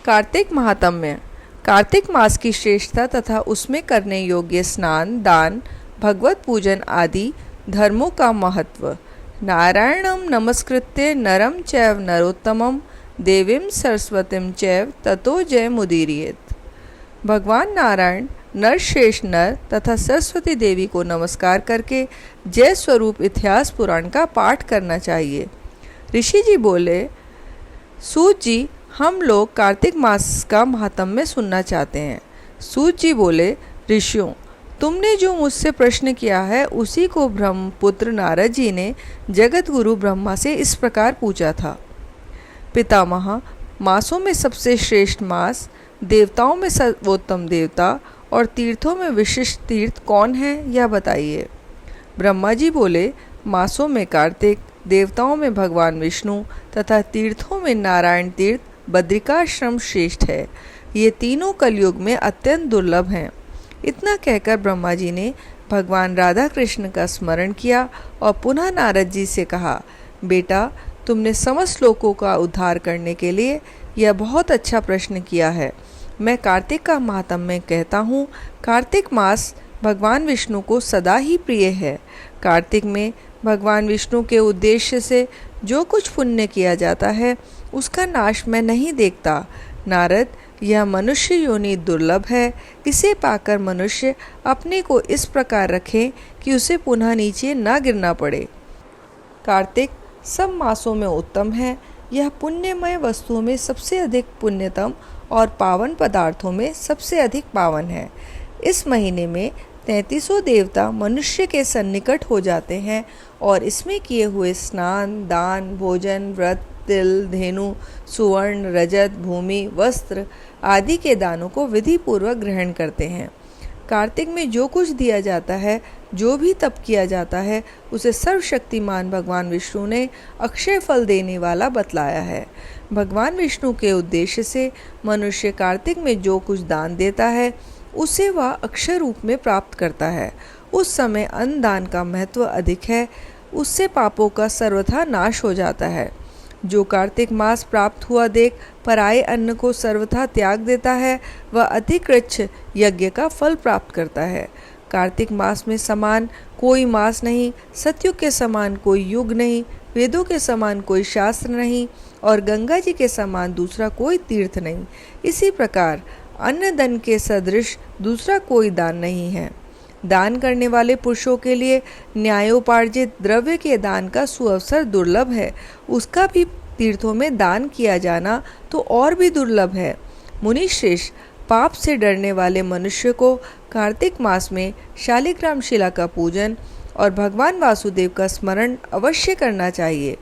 कार्तिक महात्म्य। कार्तिक मास की श्रेष्ठता तथा उसमें करने योग्य स्नान, दान, भगवत पूजन आदि धर्मों का महत्व। नारायणं नमस्कृत्य नरं चैव नरोत्तमं देवीं सरस्वतीं चैव ततो जयमुदीरयेत्। भगवान नारायण, नरश्रेष्ठ नर तथा सरस्वती देवी को नमस्कार करके जय स्वरूप इतिहास पुराण का पाठ करना चाहिए। ऋषि जी बोले, सूत जी, हम लोग कार्तिक मास का महात्म्य सुनना चाहते हैं। सूत जी बोले, ऋषियों, तुमने जो मुझसे प्रश्न किया है उसी को ब्रह्मपुत्र नारद जी ने जगत गुरु ब्रह्मा से इस प्रकार पूछा था। पितामह, मासों में सबसे श्रेष्ठ मास, देवताओं में सर्वोत्तम देवता और तीर्थों में विशिष्ट तीर्थ कौन है, यह बताइए। ब्रह्मा जी बोले, मासों में कार्तिक, देवताओं में भगवान विष्णु तथा तीर्थों में नारायण तीर्थ बद्रिकाश्रम श्रेष्ठ है। ये तीनों कलयुग में अत्यंत दुर्लभ हैं। इतना कहकर ब्रह्मा जी ने भगवान राधा कृष्ण का स्मरण किया और पुनः नारद जी से कहा, बेटा, तुमने समस्त लोगों का उद्धार करने के लिए यह बहुत अच्छा प्रश्न किया है। मैं कार्तिक का महात्म्य कहता हूँ। कार्तिक मास भगवान विष्णु को सदा ही प्रिय है। कार्तिक में भगवान विष्णु के उद्देश्य से जो कुछ पुण्य किया जाता है उसका नाश मैं नहीं देखता। नारद, यह मनुष्य योनि दुर्लभ है। इसे पाकर मनुष्य अपने को इस प्रकार रखे कि उसे पुनः नीचे न गिरना पड़े। कार्तिक सब मासों में उत्तम है। यह पुण्यमय वस्तुओं में सबसे अधिक पुण्यतम और पावन पदार्थों में सबसे अधिक पावन है। इस महीने में 3300 देवता मनुष्य के सन्निकट हो जाते हैं और इसमें किए हुए स्नान, दान, भोजन, व्रत, तिल, धेनु, सुवर्ण, रजत, भूमि, वस्त्र आदि के दानों को विधि पूर्वक ग्रहण करते हैं। कार्तिक में जो कुछ दिया जाता है, जो भी तप किया जाता है, उसे सर्वशक्तिमान भगवान विष्णु ने अक्षय फल देने वाला बतलाया है। भगवान विष्णु के उद्देश्य से मनुष्य कार्तिक में जो कुछ दान देता है उसे वह अक्षय रूप में प्राप्त करता है। उस समय अन्न दान का महत्व अधिक है। उससे पापों का सर्वथा नाश हो जाता है। जो कार्तिक मास प्राप्त हुआ देख पराये अन्न को सर्वथा त्याग देता है, वह अतिकृच्छ यज्ञ का फल प्राप्त करता है। कार्तिक मास में समान कोई मास नहीं, सतयुग के समान कोई युग नहीं, वेदों के समान कोई शास्त्र नहीं और गंगा जी के समान दूसरा कोई तीर्थ नहीं। इसी प्रकार अन्न दान के सदृश दूसरा कोई दान नहीं है। दान करने वाले पुरुषों के लिए न्यायोपार्जित द्रव्य के दान का सुअवसर दुर्लभ है। उसका भी तीर्थों में दान किया जाना तो और भी दुर्लभ है। मुनिश्रेष्ठ, पाप से डरने वाले मनुष्य को कार्तिक मास में शालिग्राम शिला का पूजन और भगवान वासुदेव का स्मरण अवश्य करना चाहिए।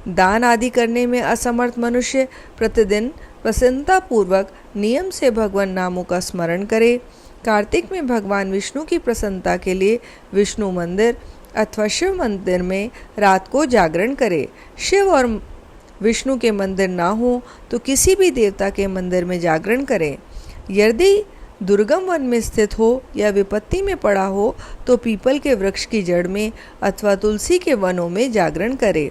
दान आदि करने में असमर्थ मनुष्य प्रतिदिन प्रसन्नतापूर्वक नियम से भगवान नामों का स्मरण करे। कार्तिक में भगवान विष्णु की प्रसन्नता के लिए विष्णु मंदिर अथवा शिव मंदिर में रात को जागरण करे। शिव और विष्णु के मंदिर ना हो तो किसी भी देवता के मंदिर में जागरण करें। यदि दुर्गम वन में स्थित हो या विपत्ति में पड़ा हो तो पीपल के वृक्ष की जड़ में अथवा तुलसी के वनों में जागरण करे।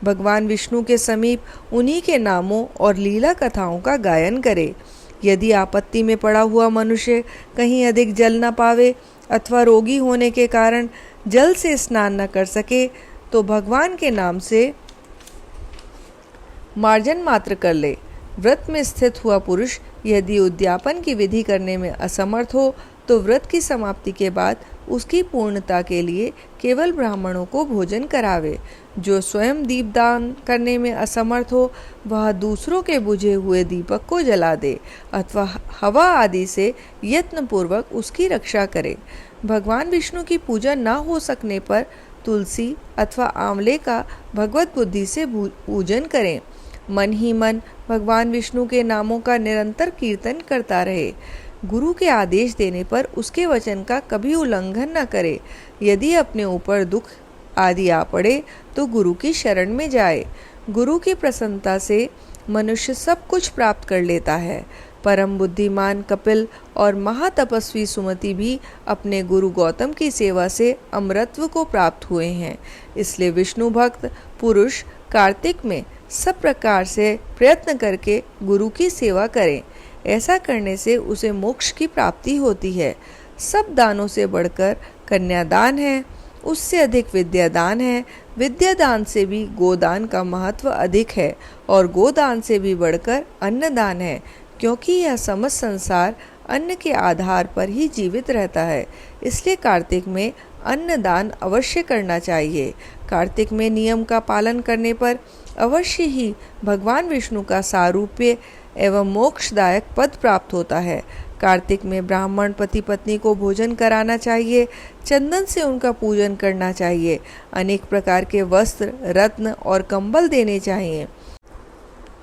भगवान विष्णु के समीप उन्हीं के नामों और लीला कथाओं का गायन करे। यदि आपत्ति में पड़ा हुआ मनुष्य कहीं अधिक जल न पावे अथवा रोगी होने के कारण जल से स्नान न कर सके तो भगवान के नाम से मार्जन मात्र कर ले। व्रत में स्थित हुआ पुरुष यदि उद्यापन की विधि करने में असमर्थ हो तो व्रत की समाप्ति के बाद उसकी पूर्णता के लिए केवल ब्राह्मणों को भोजन करावे। जो स्वयं दीपदान करने में असमर्थ हो वह दूसरों के बुझे हुए दीपक को जला दे अथवा हवा आदि से यत्नपूर्वक उसकी रक्षा करे। भगवान विष्णु की पूजा न हो सकने पर तुलसी अथवा आंवले का भगवत बुद्धि से पूजन करें। मन ही मन भगवान विष्णु के नामों का निरंतर कीर्तन करता रहे। गुरु के आदेश देने पर उसके वचन का कभी उल्लंघन न करे। यदि अपने ऊपर दुख आदि आ पड़े तो गुरु की शरण में जाए। गुरु की प्रसन्नता से मनुष्य सब कुछ प्राप्त कर लेता है। परम बुद्धिमान कपिल और महातपस्वी सुमति भी अपने गुरु गौतम की सेवा से अमरत्व को प्राप्त हुए हैं। इसलिए विष्णु भक्त पुरुष कार्तिक में सब प्रकार से प्रयत्न करके गुरु की सेवा करें। ऐसा करने से उसे मोक्ष की प्राप्ति होती है। सब दानों से बढ़कर कन्यादान है, उससे अधिक विद्यादान है। विद्यादान से भी गोदान का महत्व अधिक है और गोदान से भी बढ़कर अन्नदान है, क्योंकि यह समस्त संसार अन्न के आधार पर ही जीवित रहता है। इसलिए कार्तिक में अन्नदान अवश्य करना चाहिए। कार्तिक में नियम का पालन करने पर अवश्य ही भगवान विष्णु का सारूप्य एवं मोक्षदायक पद प्राप्त होता है। कार्तिक में ब्राह्मण पति पत्नी को भोजन कराना चाहिए, चंदन से उनका पूजन करना चाहिए, अनेक प्रकार के वस्त्र, रत्न और कंबल देने चाहिए।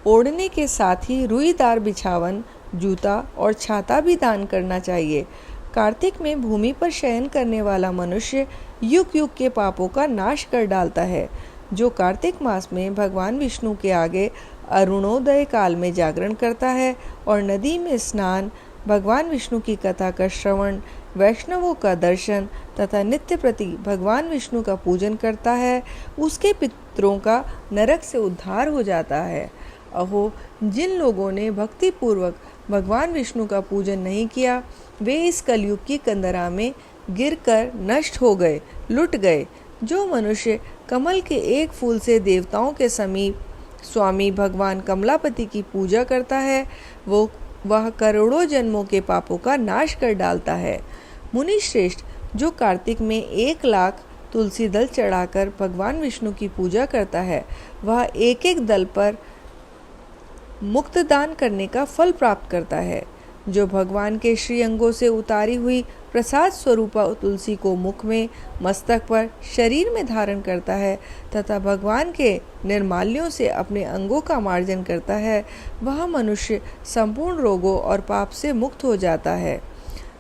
ओढ़ने के साथ ही रुईदार बिछावन, जूता और छाता भी दान करना चाहिए। कार्तिक में भूमि पर शयन करने वाला मनुष्य युग युग के पापों का नाश कर डालता है। जो कार्तिक मास में भगवान विष्णु के आगे अरुणोदय काल में जागरण करता है और नदी में स्नान, भगवान विष्णु की कथा का श्रवण, वैष्णवों का दर्शन तथा नित्य प्रति भगवान विष्णु का पूजन करता है, उसके पितरों का नरक से उद्धार हो जाता है। अहो, जिन लोगों ने भक्ति पूर्वक भगवान विष्णु का पूजन नहीं किया, वे इस कलयुग की कंदरा में गिरकर नष्ट हो गए, लुट गए। जो मनुष्य कमल के एक फूल से देवताओं के समीप स्वामी भगवान कमलापति की पूजा करता है, वह करोड़ों जन्मों के पापों का नाश कर डालता है। मुनि श्रेष्ठ, जो कार्तिक में 1,00,000 तुलसी दल चढ़ाकर भगवान विष्णु की पूजा करता है, वह एक एक दल पर मुक्त दान करने का फल प्राप्त करता है। जो भगवान के श्री अंगों से उतारी हुई प्रसाद स्वरूपा तुलसी को मुख में, मस्तक पर, शरीर में धारण करता है तथा भगवान के निर्माल्यों से अपने अंगों का मार्जन करता है, वह मनुष्य संपूर्ण रोगों और पाप से मुक्त हो जाता है।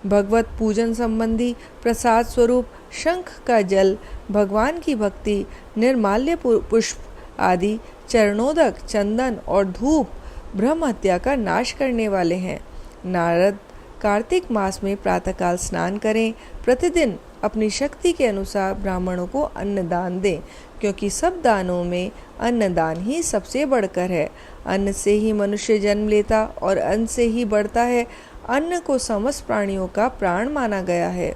भगवत पूजन संबंधी प्रसाद स्वरूप शंख का जल, भगवान की भक्ति, निर्माल्य पुष्प आदि, चरणोदक, चंदन और धूप ब्रह्म हत्या का नाश करने वाले हैं। नारद, कार्तिक मास में प्रातःकाल स्नान करें, प्रतिदिन अपनी शक्ति के अनुसार ब्राह्मणों को अन्नदान दें, क्योंकि सब दानों में अन्नदान ही सबसे बढ़कर है। अन्न से ही मनुष्य जन्म लेता और अन्न से ही बढ़ता है। अन्न को समस्त प्राणियों का प्राण माना गया है।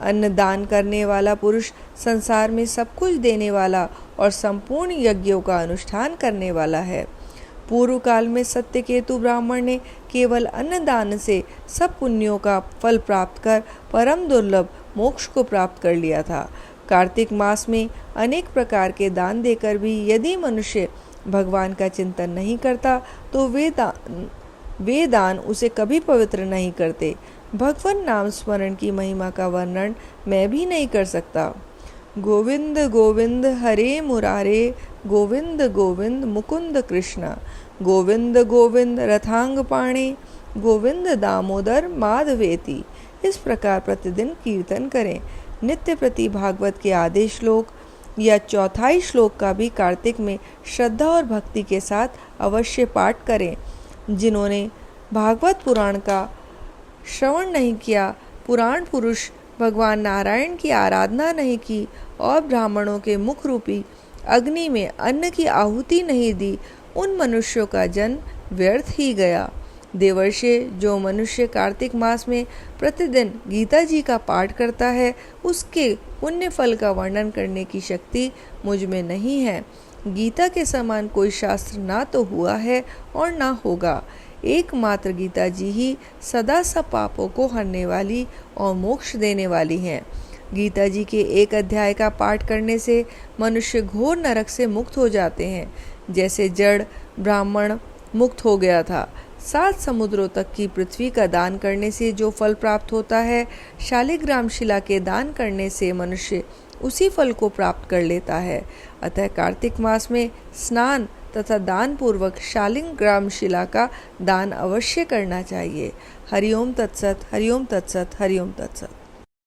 अन्न दान करने वाला पुरुष संसार में सब कुछ देने वाला और संपूर्ण यज्ञों का अनुष्ठान करने वाला है। पूर्व काल में सत्यकेतु ब्राह्मण ने केवल अन्नदान से सब पुण्यों का फल प्राप्त कर परम दुर्लभ मोक्ष को प्राप्त कर लिया था। कार्तिक मास में अनेक प्रकार के दान देकर भी यदि मनुष्य भगवान का चिंतन नहीं करता, तो वे दान उसे कभी पवित्र नहीं करते। भगवान नाम स्मरण की महिमा का वर्णन मैं भी नहीं कर सकता। गोविंद गोविंद हरे मुरारे, गोविंद गोविंद मुकुंद कृष्ण, गोविंद गोविंद रथांग पाणे, गोविंद दामोदर माधवेति। इस प्रकार प्रतिदिन कीर्तन करें। नित्य प्रति भागवत के आधे श्लोक या चौथाई श्लोक का भी कार्तिक में श्रद्धा और भक्ति के साथ अवश्य पाठ करें। जिन्होंने भागवत पुराण का श्रवण नहीं किया, पुराण पुरुष भगवान नारायण की आराधना नहीं की और ब्राह्मणों के मुख रूपी अग्नि में अन्न की आहुति नहीं दी, उन मनुष्यों का जन्म व्यर्थ ही गया। देवर्षि, जो मनुष्य कार्तिक मास में प्रतिदिन गीता जी का पाठ करता है, उसके पुण्य फल का वर्णन करने की शक्ति मुझ में नहीं है। गीता के समान कोई शास्त्र ना तो हुआ है और ना होगा। एकमात्र गीता जी ही सदा सब पापों को हरने वाली और मोक्ष देने वाली हैं। गीता जी के एक अध्याय का पाठ करने से मनुष्य घोर नरक से मुक्त हो जाते हैं, जैसे जड़ ब्राह्मण मुक्त हो गया था। 7 समुद्रों तक की पृथ्वी का दान करने से जो फल प्राप्त होता है, शालिग्राम शिला के दान करने से मनुष्य उसी फल को प्राप्त कर लेता है। अतः कार्तिक मास में स्नान तथा दान पूर्वक शालिग्राम शिला का दान अवश्य करना चाहिए। हरिओम तत्सत, हरिओम तत्सत, हरिओम तत्सत।